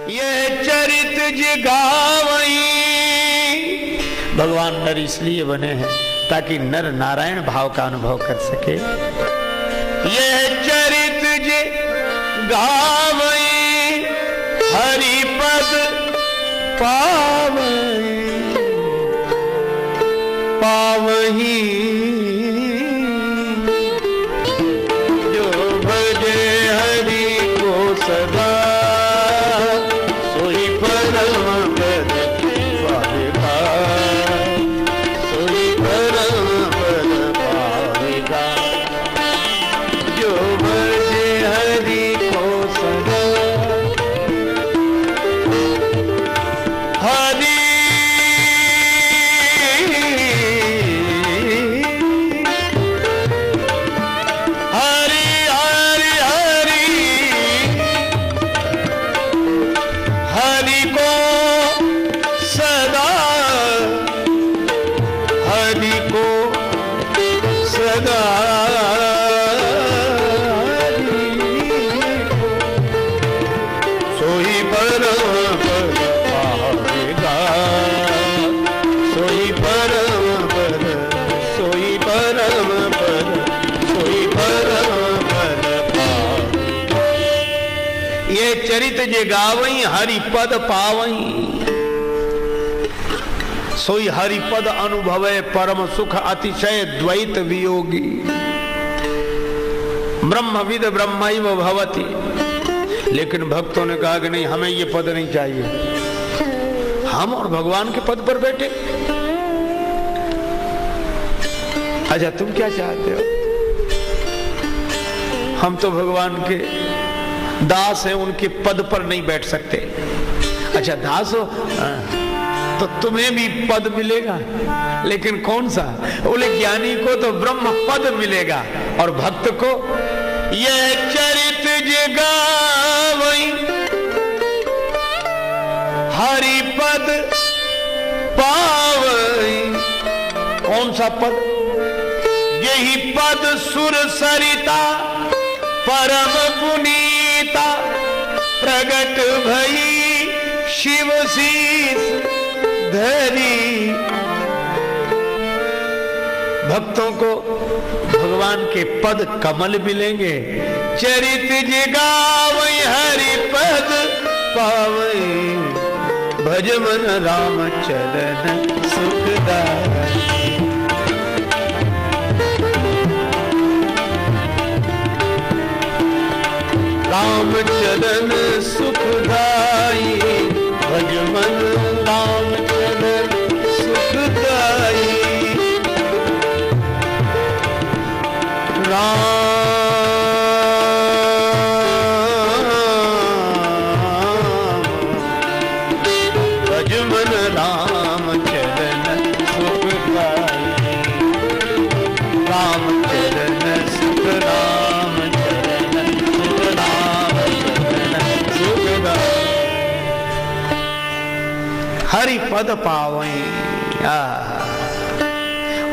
ये चरित जिगावई। भगवान नर इसलिए बने हैं ताकि नर नारायण भाव का अनुभव कर सके। ये चरित जिगावई हरि पद पावई पावही जो भजे हरि को सदा सोई परम पद पावेगा सोई परम पद पावेगा जो भजे हरि को सदा हरि चरित जे गावई हरि पद पावई सोई हरि पद अनुभवे परम सुख अतिशय द्वैत वियोगी। ब्रह्मविद ब्रह्मैव भवति। लेकिन भक्तों ने कहा कि नहीं, हमें ये पद नहीं चाहिए, हम और भगवान के पद पर बैठे। अच्छा तुम क्या चाहते हो? हम तो भगवान के दास हैं, उनके पद पर नहीं बैठ सकते। अच्छा दास हो तो तुम्हें भी पद मिलेगा, लेकिन कौन सा? बोले ज्ञानी को तो ब्रह्म पद मिलेगा और भक्त को ये चरित जगावई हरि पद पावई। कौन सा पद? यही पद सुर सरिता परम पुनीता प्रगट भई शिव शीस धरी। भक्तों को भगवान के पद कमल मिलेंगे। चरित जगावई हरि पद पावई भज मन राम चरण सुखदाई। राम चरण सुखदाई भज मन राम चरण सुखदाई। राम भज मन राम चरण सुखदाई। राम चरण सुख राम चरण सुख राम चरण सुखदाई। हरि पद पावई।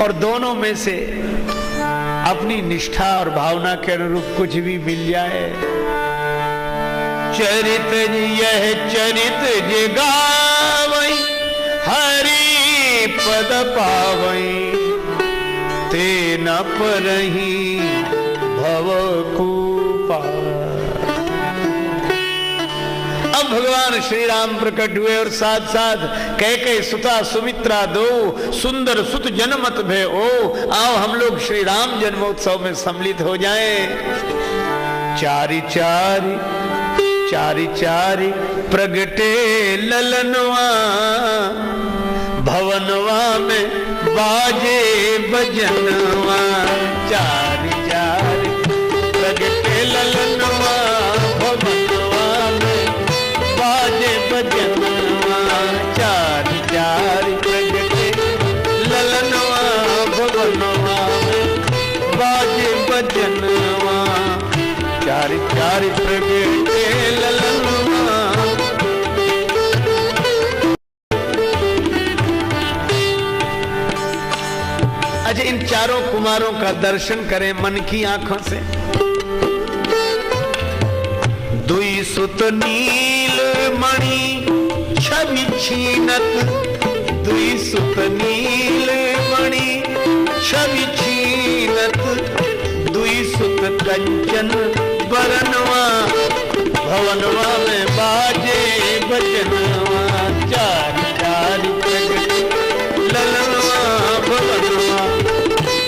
और दोनों में से अपनी निष्ठा और भावना के अनुरूप कुछ भी मिल जाए। चरित यह चरित जगावई हरि पद पावई ते न परही भव कूपा। अब भगवान श्री राम प्रकट हुए और साथ साथ कैकेयी सुता सुमित्रा दो सुंदर सुत जनमत भय ओ। आओ हम लोग श्री राम जन्मोत्सव में सम्मिलित हो जाएं। चारी चारी चारी चारी प्रगटे ललनवा भवनवा में बाजे बजनवा। चारी चारी प्रगटे ललनवा भवनवा में बाजे बजनवा। चारी चारी प्रगटे ललनवा भवनवा में बाजे बजनवा। चारी चारी प्रगटे ललनवा। अच्छा इन चारों कुमारों का दर्शन करें मन की आंखों से। दुई सुत नील मणि छीनत दुई सुत नील मणि, छवि छीनत दुई सुत कंचन बरनवा, भवनवा में बाजे बजनवा, चार चार प्रगट ललनवा, भवनवा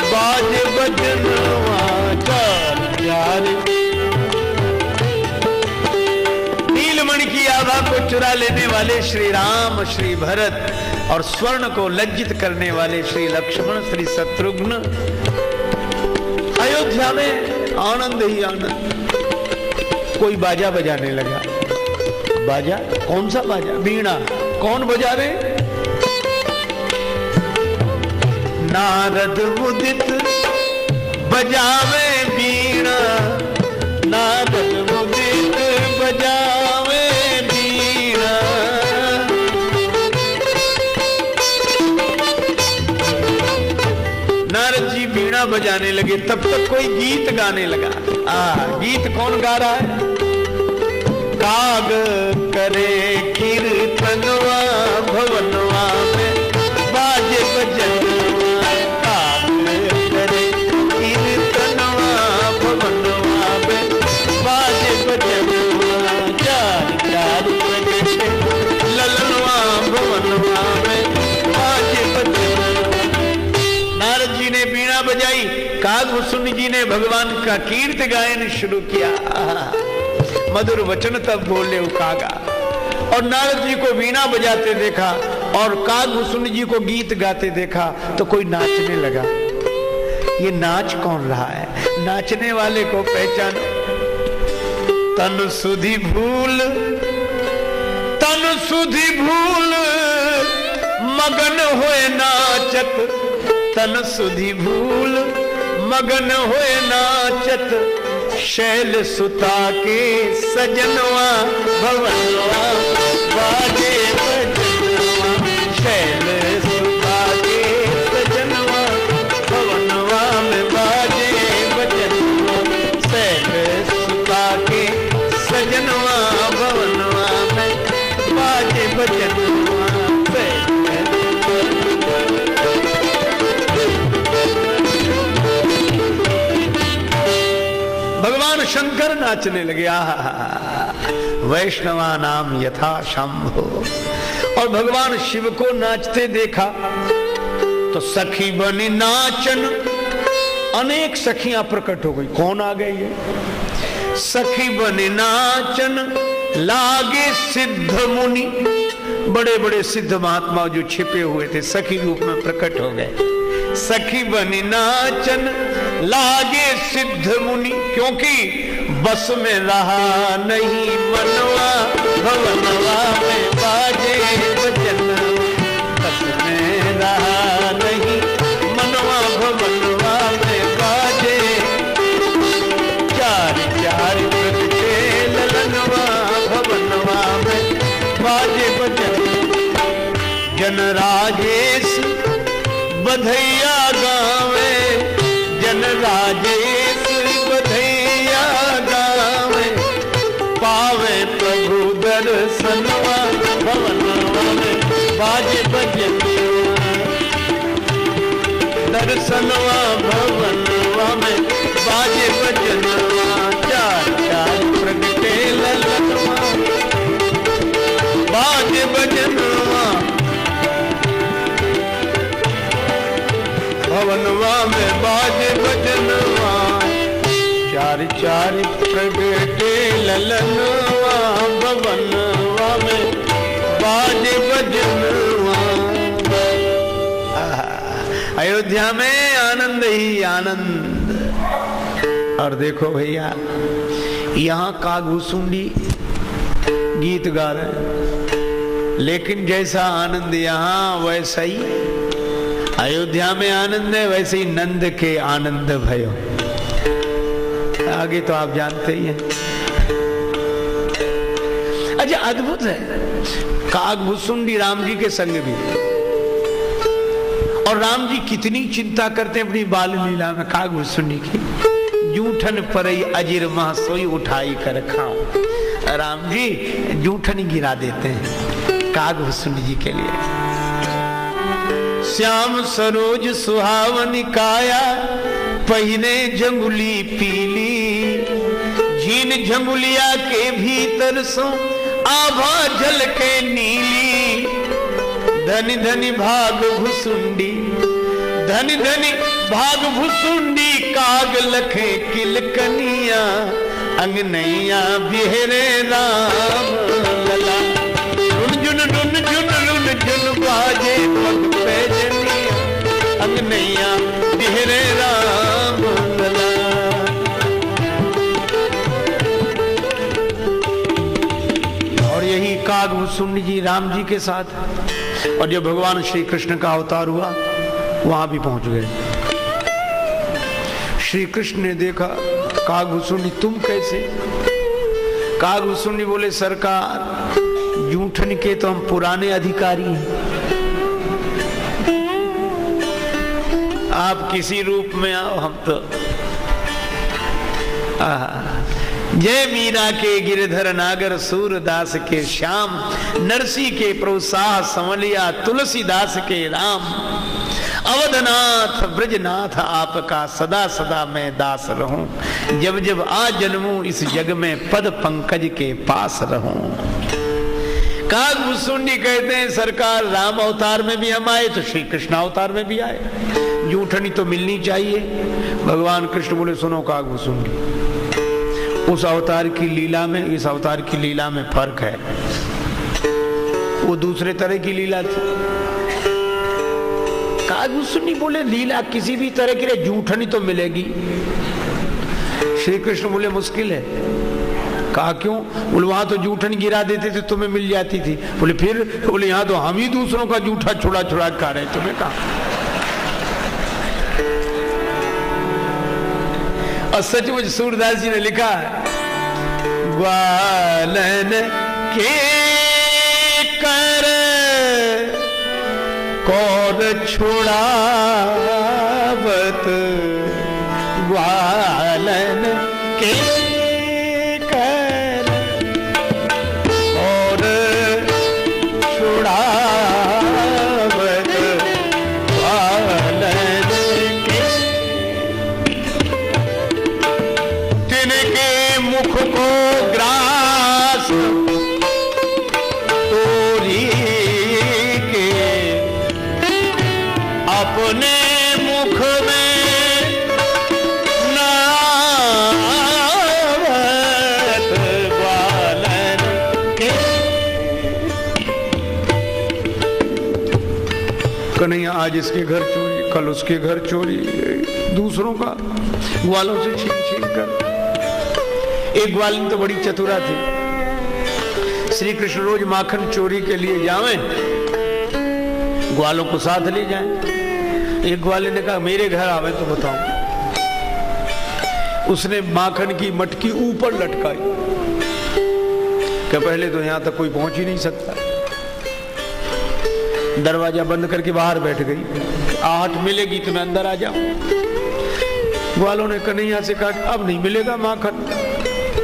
बाजे बजनवा, चार चार। नीलमणि की आभा को चुरा लेने वाले श्री राम, श्री भरत और स्वर्ण को लज्जित करने वाले श्री लक्ष्मण, श्री शत्रुघ्न, अयोध्या में आनंद ही आनंद। कोई बाजा बजाने लगा। बाजा? कौन सा बाजा? वीणा। कौन बजा रहे? नारद मुदित बजावे वीणा, नारद मुदित बजावे वीणा। नारद जी वीणा बजाने लगे, तब तक कोई गीत गाने लगा। गीत कौन गा रहा है? काग करे कीर्तनवा, भवनवा में बाजे बजनवा, काग करे कीर्तनवा, भवनवा में बाजे बजनवा, चार चार प्रगटे ललनवा, भवनवा में बाजे बजनवा। नारद जी ने वीणा बजाई, कागभूषुंडी जी ने भगवान का कीर्त गायन शुरू किया। मधुर वचन तब बोले कागा। और नारद जी को वीणा बजाते देखा और कागभूषुंडी जी को गीत गाते देखा तो कोई नाचने लगा। ये नाच कौन रहा है? नाचने वाले को पहचानो। तन सुधि भूल, तन सुधि भूल मगन होए नाचत, तन सुधि भूल मगन होए नाचत, शैल सुता के सजनवा, भवनवा बाजे बजनवा, शैल सुता के सजनवा, भवनवा में बाजे बजनवा, शैल सुता के सजनवा, भवनवा में बाजे बजनवा। भगवान शंकर नाचने लगे। वैष्णवा नाम यथा शंभो। और भगवान शिव को नाचते देखा तो सखी बनी नाचन, अनेक सखियां प्रकट हो गई। कौन आ गई है? सखी बनी नाचन लागे सिद्ध मुनि। बड़े बड़े सिद्ध महात्मा जो छिपे हुए थे सखी रूप में प्रकट हो गए। सखी बनी नाचन लागे सिद्ध मुनि, क्योंकि बस में रहा नहीं मनवा, भवनवा में बाजे बजनवा, बस में रहा नहीं मनवा, भवनवा में बाजे, चार चार प्रगटे ललनवा, भवनवा में बाजे बजनवा। जन राजेश बधैया गावे, जन राजेश बधैया गावे, पावे प्रभु दर्शनवा, भवनवा में बाजे बजनवा, दर्शनवा भवनवा में बाजे बजनवा, चार चार प्रगटे ललनवा, बाजे बजनवा, भवनवा में बाजे बजनवा, चार चार प्रगटे ललनवा, भवनवा में बाजे बजनवा। अयोध्या में आनंद ही आनंद। और देखो भैया, यहाँ कागभूषुंडी गीत गा रहे हैं, लेकिन जैसा आनंद यहाँ वैसा ही अयोध्या में आनंद है, वैसे ही नंद के आनंद भयो। आगे तो आप जानते ही हैं। अच्छा, अद्भुत है। कागभूषुंडी राम जी के संग भी, और राम जी कितनी चिंता करते हैं अपनी बाल लीला में कागभूषुंडी की। जूठन परई अजिर मह सोई उठाई कर खाऊं। राम जी जूठन गिरा देते हैं। कागभूषुंड जी के लिए। श्याम सरोज सुहावनी काया, पहिने झंगुली पीली, झीन झंगुलिया के भीतर सो आभा जल के नीली। धनी धनी भाग भुसुंडी, धनी धनी भाग भुसुंडी, काग लखे किलकनिया, अंगनैया बिहरे राम लला। डुन जुन बाजे पग पे जनिया, अंगनैया बिहरे राम लला। और यही कागभूषुंड जी राम जी के साथ, और जब भगवान श्री कृष्ण का अवतार हुआ वहां भी पहुंच गए। श्री कृष्ण ने देखा, कागभूषुंड तुम कैसे? कागभूषुंड बोले सरकार, जूठन के तो हम पुराने अधिकारी हैं, आप किसी रूप में आओ, हम तो जय मीरा के गिरधर नागर, सूरदास के श्याम, नरसी के प्रोत्साह समलिया, तुलसीदास के राम। अवधनाथ ब्रजनाथ आपका सदा सदा मैं दास रहूं, जब जब आ जन्मूं इस जग में पद पंकज के पास रहूं। कागभूषुंड कहते हैं सरकार, राम अवतार में भी हम आए तो श्री कृष्ण अवतार में भी आए, जूठनी तो मिलनी चाहिए। भगवान कृष्ण बोले सुनो कागभूषुंड, उस अवतार की लीला में इस अवतार की लीला में फर्क है। वो दूसरे तरह की लीला थी। कागभूषुंड बोले लीला किसी भी तरह की जूठनी तो मिलेगी। श्री कृष्ण बोले मुश्किल है। कहा क्यों? बोले वहां तो जूठन गिरा देते थे, तुम्हें मिल जाती थी। बोले फिर? बोले यहाँ तो हम ही दूसरों का जूठा छुड़ा छुड़ा खा रहे, तुम्हें कहा। और सचमुच सूरदास जी ने लिखा, ग्वालन के कर कौन छुड़ावत, ग्वालन के कर और छुड़ावत, ग्वालन के तिनके मुख को ग्रास तोरी के, अपने मुख में नावत, ग्वालन के। कन्हैया आज इसके घर चोरी, कल उसके घर चोरी, दूसरों का ग्वालों से छीन छीन कर। एक ग्वालिन तो बड़ी चतुरा थी। श्री कृष्ण रोज माखन चोरी के लिए जावें, ग्वालों को साथ ले जाएं। एक ग्वाले ने कहा मेरे घर आवे तो बताओ। उसने माखन की मटकी ऊपर लटकाई कि पहले तो यहां तक कोई पहुंच ही नहीं सकता। दरवाजा बंद करके बाहर बैठ गई, आहट मिलेगी तो मैं अंदर आ जाऊं। ग्वालों ने कन्हैया से कहा अब नहीं मिलेगा माखन।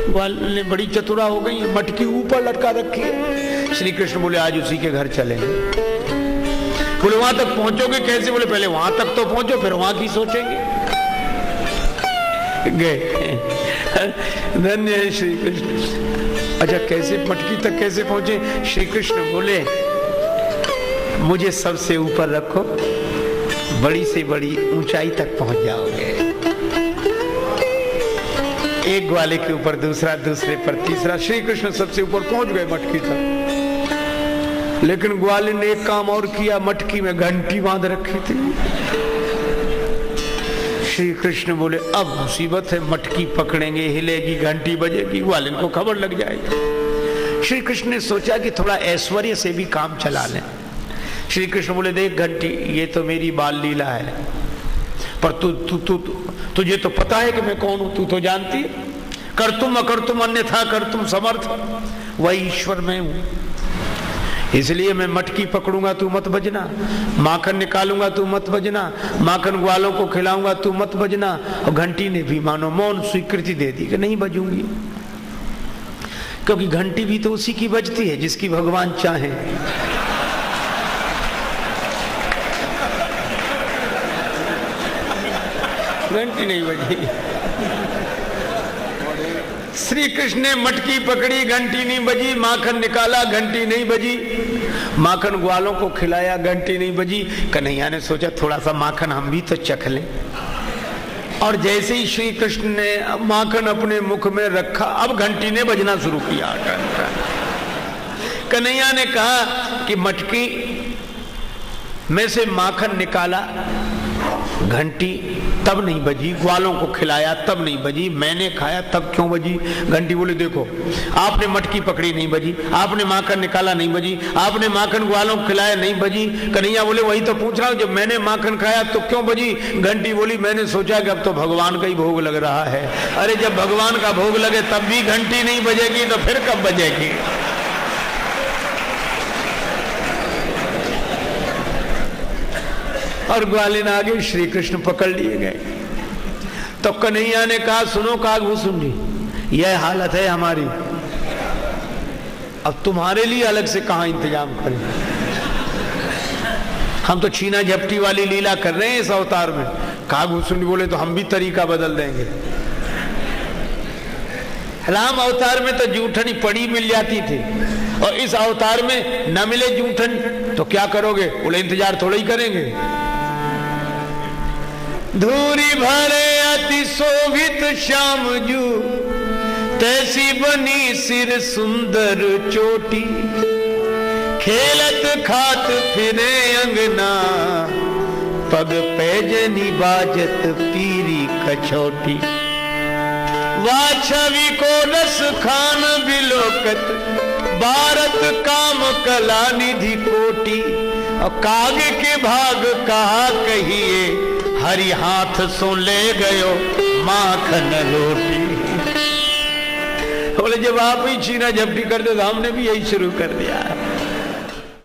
ग्वाल ने बड़ी चतुरा हो गई, मटकी ऊपर लटका रखी है। श्री कृष्ण बोले आज उसी के घर चलेंगे। बोले वहां तक पहुंचोगे कैसे? बोले पहले वहां तक तो पहुंचो, फिर वहां की सोचेंगे। गए। धन्य है श्री कृष्ण। अच्छा कैसे मटकी तक कैसे पहुंचे? श्री कृष्ण बोले मुझे सबसे ऊपर रखो, बड़ी से बड़ी ऊंचाई तक पहुंच जाओगे। एक ग्वाले के ऊपर दूसरा, दूसरे पर तीसरा, श्री कृष्ण सबसे ऊपर पहुंच गए मटकी तक। लेकिन ग्वाले ने एक काम और किया, मटकी में घंटी बांध रखी थी। श्री कृष्ण बोले अब मुसीबत है, मटकी पकड़ेंगे, हिलेगी, घंटी बजेगी, ग्वालिन को खबर लग जाएगी। श्री कृष्ण ने सोचा कि थोड़ा ऐश्वर्य से भी काम चला लें। श्री कृष्ण बोले देख घंटी, ये तो मेरी बाल लीला है, पर तुझे तो पता है कि मैं कौन हूं, तू तो जानती है। कर तुम अकर तुम अन्यथा कर तुम समर्थ, वही ईश्वर मैं हूं। इसलिए मैं मटकी पकड़ूंगा तू मत बजना, माखन निकालूंगा तू मत बजना, माखन ग्वालों को खिलाऊंगा तू मत बजना। और घंटी ने भी मानो मौन स्वीकृति दे दी कि नहीं बजूंगी। क्योंकि घंटी भी तो उसी की बजती है जिसकी भगवान चाहे। घंटी नहीं बजी। श्री कृष्ण ने मटकी पकड़ी, घंटी नहीं बजी। माखन निकाला, घंटी नहीं बजी। माखन ग्वालों को खिलाया, घंटी नहीं बजी। कन्हैया ने सोचा थोड़ा सा माखन हम भी तो चख लें। और जैसे ही श्री कृष्ण ने माखन अपने मुख में रखा, अब घंटी ने बजना शुरू किया। कन्हैया ने कहा कि मटकी में से माखन निकाला, घंटी तब नहीं बजी। ग्वालों को खिलाया तब नहीं बजी। मैंने खाया तब क्यों बजी? घंटी बोले देखो, आपने मटकी पकड़ी नहीं बजी, आपने माखन निकाला नहीं बजी, आपने माखन ग्वालों को खिलाया नहीं बजी। कन्हैया बोले वही तो पूछ रहा हूं, जब मैंने माखन खाया तो क्यों बजी? घंटी बोली मैंने सोचा कि अब तो भगवान का ही भोग लग रहा है। अरे जब भगवान का भोग लगे तब भी घंटी नहीं बजेगी तो फिर कब बजेगी? और ग्वालिन आगे श्री कृष्ण पकड़ लिए गए। तो कन्हैया ने कहा सुनो कागभूषुंडी, यह हालत है हमारी, अब तुम्हारे लिए अलग से कहां इंतजाम करें? हम तो छीना झपटी वाली लीला कर रहे हैं इस अवतार में। कागभूषुंडी बोले तो हम भी तरीका बदल देंगे। राम अवतार में तो जूठनी पड़ी मिल जाती थी, और इस अवतार में न मिले जूठन तो क्या करोगे? बोले इंतजार थोड़ा ही करेंगे। धूरी भरे अति शोभित श्याम जू, तैसी बनी सिर सुंदर चोटी। खेलत खात फिरे अंगना, पग पैजनी बाजत पीरी कछोटी। वाह छवि को रस खान बिलोकत, भारत काम कला निधि कोटि। और काग के भाग कहा कहिए, हरि हाथ सो ले गयो माखन रोटी। बोले जब आप ही छीना झपटी करते तो हमने भी यही शुरू कर दिया।